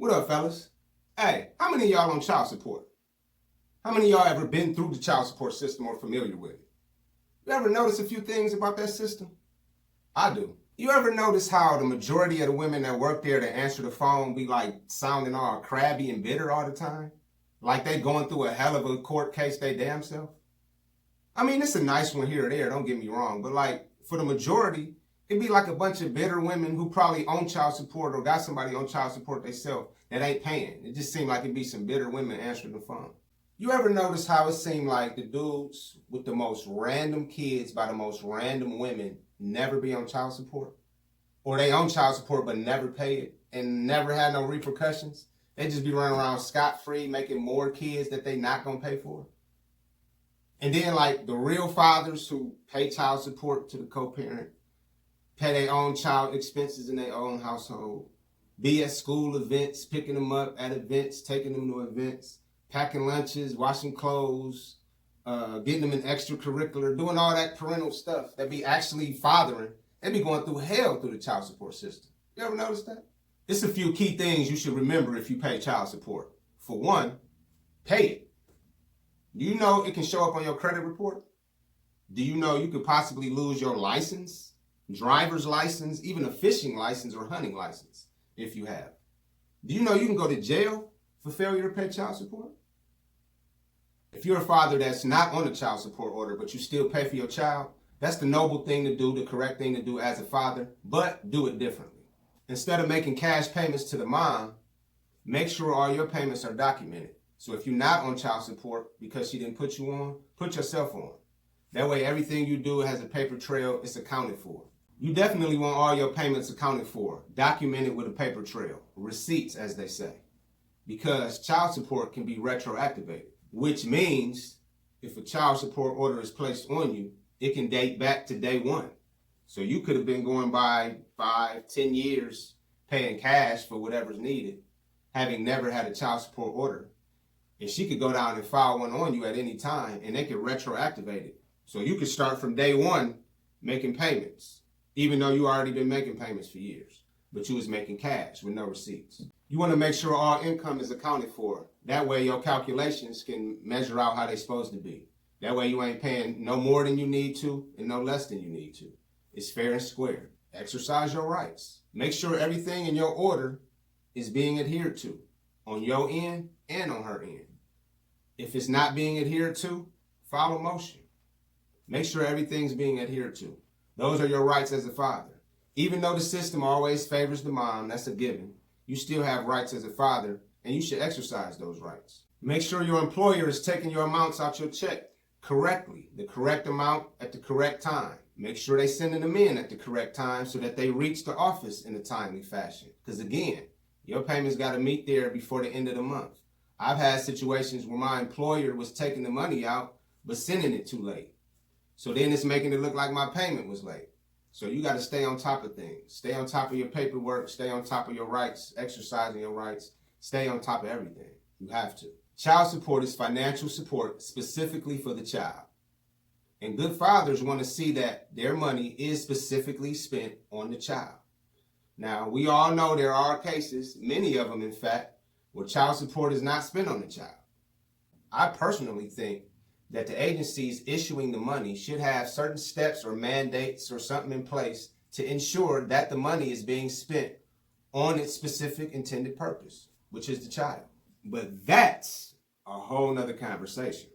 What up, fellas? Hey, how many of y'all on child support? How many of y'all ever been through the child support system or familiar with it? You ever notice a few things about that system? I do. You ever notice how the majority of the women that work there that answer the phone be like sounding all crabby and bitter all the time? Like they going through a hell of a court case they damn self? I mean, it's a nice one here or there, don't get me wrong, but like for the majority, it'd be like a bunch of bitter women who probably own child support or got somebody on child support themselves that ain't paying. It just seemed like it'd be some bitter women answering the phone. You ever notice how it seemed like the dudes with the most random kids by the most random women never be on child support? Or they own child support but never pay it and never had no repercussions? They just be running around scot-free making more kids that they not gonna pay for? And then like the real fathers who pay child support to the co-parent, pay their own child expenses in their own household, be at school events, picking them up at events, taking them to events, packing lunches, washing clothes, getting them in extracurricular, doing all that parental stuff that be actually fathering. They be going through hell through the child support system. You ever notice that? It's a few key things you should remember if you pay child support. For one, pay it. Do you know it can show up on your credit report? Do you know you could possibly lose your license, driver's license, even a fishing license or hunting license if you have? Do you know you can go to jail for failure to pay child support? If you're a father that's not on a child support order, but you still pay for your child, that's the noble thing to do, the correct thing to do as a father, but do it differently. Instead of making cash payments to the mom, make sure all your payments are documented. So if you're not on child support because she didn't put you on, put yourself on. That way everything you do has a paper trail, it's accounted for. You definitely want all your payments accounted for, documented with a paper trail, receipts as they say. Because child support can be retroactivated, which means if a child support order is placed on you, it can date back to day one. So you could have been going by 5, 10 years paying cash for whatever's needed, having never had a child support order. And she could go down and file one on you at any time and they could retroactivate it. So you could start from day one making payments, even though you already been making payments for years, but you was making cash with no receipts. You want to make sure all income is accounted for. That way your calculations can measure out how they're supposed to be. That way you ain't paying no more than you need to and no less than you need to. It's fair and square. Exercise your rights. Make sure everything in your order is being adhered to on your end and on her end. If it's not being adhered to, file a motion. Make sure everything's being adhered to. Those are your rights as a father. Even though the system always favors the mom, that's a given, you still have rights as a father and you should exercise those rights. Make sure your employer is taking your amounts out your check correctly, the correct amount at the correct time. Make sure they sending them in at the correct time so that they reach the office in a timely fashion. Because again, your payments got to meet there before the end of the month. I've had situations where my employer was taking the money out, but sending it too late. So then it's making it look like my payment was late. So you got to stay on top of things. Stay on top of your paperwork. Stay on top of your rights, exercising your rights. Stay on top of everything. You have to. Child support is financial support specifically for the child. And good fathers want to see that their money is specifically spent on the child. Now, we all know there are cases, many of them in fact, where child support is not spent on the child. I personally think that the agencies issuing the money should have certain steps or mandates or something in place to ensure that the money is being spent on its specific intended purpose, which is the child. But that's a whole nother conversation.